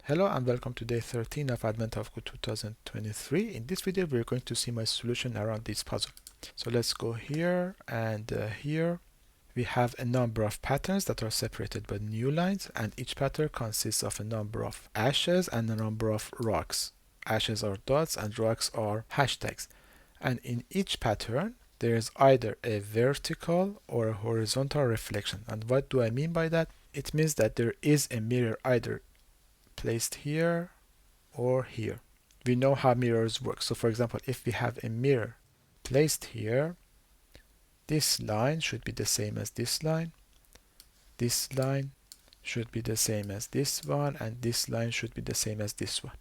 Hello and welcome to day 13 of Advent of Code 2023. In this video we're going to see my solution around this puzzle. So let's go here and here. We have a number of patterns that are separated by new lines, and each pattern consists of a number of ashes and a number of rocks. Ashes are dots and rocks are hashtags. And in each pattern there is either a vertical or a horizontal reflection. And what do I mean by that? It means that there is a mirror either placed here or here. We know how mirrors work. So for example, if we have a mirror placed here, this line should be the same as this line. This line should be the same as this one, and this line should be the same as this one.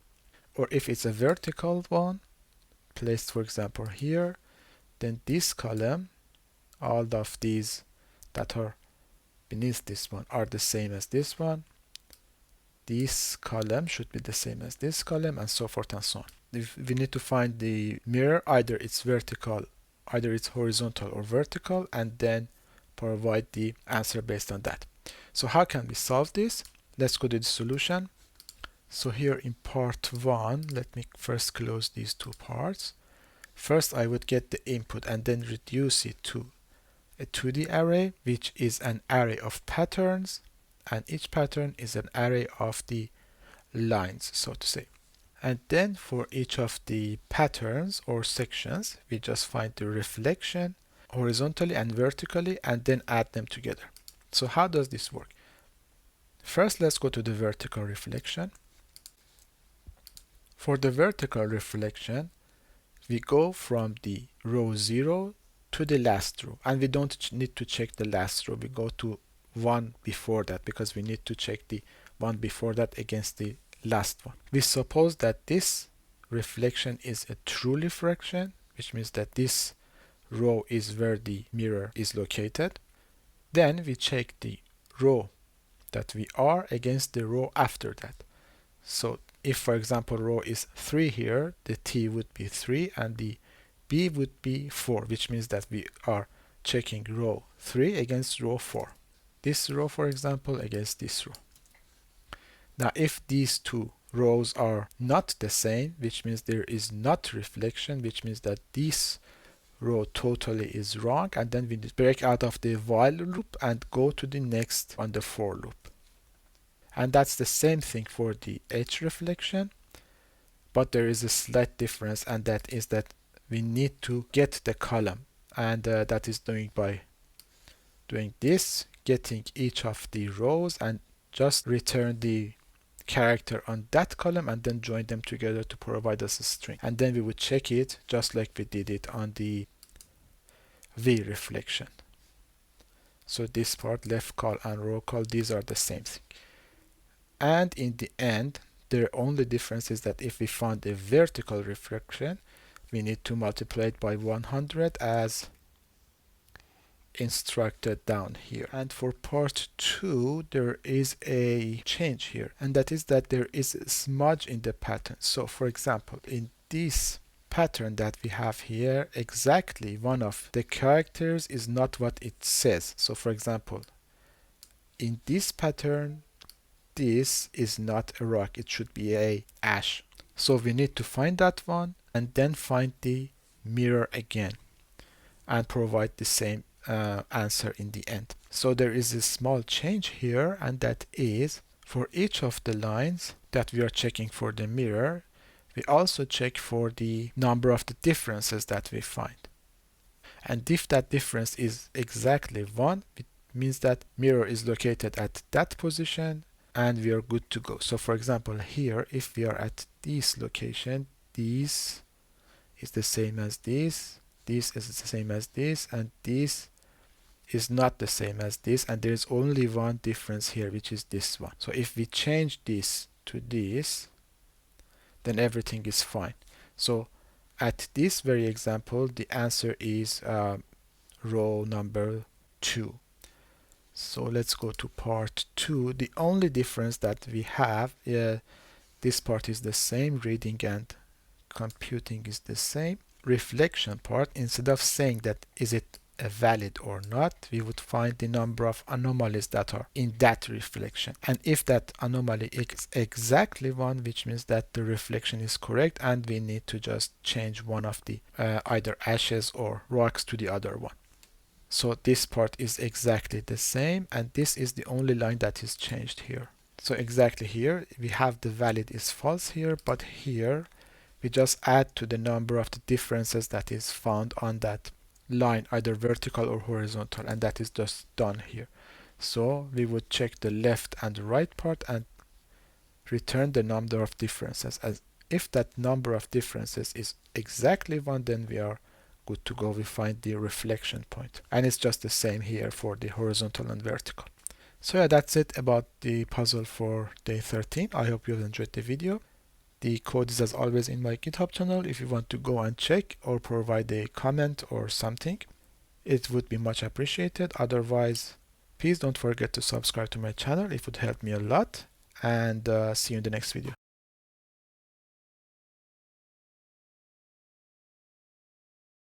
Or if it's a vertical one placed, for example, here, then this column, all of these that are beneath this one are the same as this one. This column should be the same as this column, and so forth and so on. If we need to find the mirror, either it's vertical, either it's horizontal or vertical, and then provide the answer based on that. So how can we solve this? Let's go to the solution. So here in part 1, let me first close these two parts. First I would get the input and then reduce it to a 2D array, which is an array of patterns, and each pattern is an array of the lines, so to say. And then for each of the patterns or sections, we just find the reflection horizontally and vertically and then add them together. So how does this work? First, let's go to the vertical reflection. For the vertical reflection, we go from the row 0 to the last row, and we don't need to check the last row. We go to one before that because we need to check the one before that against the last one. We suppose that this reflection is a true reflection, which means that this row is where the mirror is located. Then we check the row that we are against the row after that. So if, for example, row is 3 here, the T would be 3 and the B would be 4, which means that we are checking row 3 against row 4. This row, for example, against this row. Now if these two rows are not the same, which means there is not reflection, which means that this row totally is wrong, and then we break out of the while loop and go to the next on the for loop. And that's the same thing for the H reflection, but there is a slight difference, and that is that we need to get the column, and that is doing by doing this, getting each of the rows and just return the character on that column and then join them together to provide us a string. And then we would check it just like we did it on the V reflection. So this part, left call and row call, these are the same thing. And in the end, the only difference is that if we found a vertical reflection, we need to multiply it by 100 as instructed down here. And for part 2, there is a change here, and that is that there is a smudge in the pattern. So for example, in this pattern that we have here, exactly one of the characters is not what it says. So for example, in this pattern, this is not a rock, it should be a ash. So we need to find that one and then find the mirror again and provide the same answer in the end. So there is a small change here, and that is for each of the lines that we are checking for the mirror, we also check for the number of the differences that we find. And if that difference is exactly 1, it means that mirror is located at that position and we are good to go. So for example, here, if we are at this location, this is the same as this is the same as this, and this is not the same as this, and there is only one difference here, which is this one. So if we change this to this, then everything is fine. So at this very example, the answer is row number 2. So let's go to part 2. The only difference that we have, this part is the same, reading and computing is the same. Reflection part, instead of saying that is it valid or not, we would find the number of anomalies that are in that reflection. And if that anomaly is exactly 1, which means that the reflection is correct and we need to just change one of the either ashes or rocks to the other one. So this part is exactly the same, and this is the only line that is changed here. So exactly here we have the valid is false here, but here we just add to the number of the differences that is found on that line, either vertical or horizontal, and that is just done here. So we would check the left and the right part and return the number of differences. As if that number of differences is exactly 1, then we are good to go. We find the reflection point, and it's just the same here for the horizontal and vertical. So yeah, that's it about the puzzle for day 13. I hope you have enjoyed the video. The code is as always in my GitHub channel. If you want to go and check or provide a comment or something, it would be much appreciated. Otherwise, please don't forget to subscribe to my channel. It would help me a lot. And see you in the next video.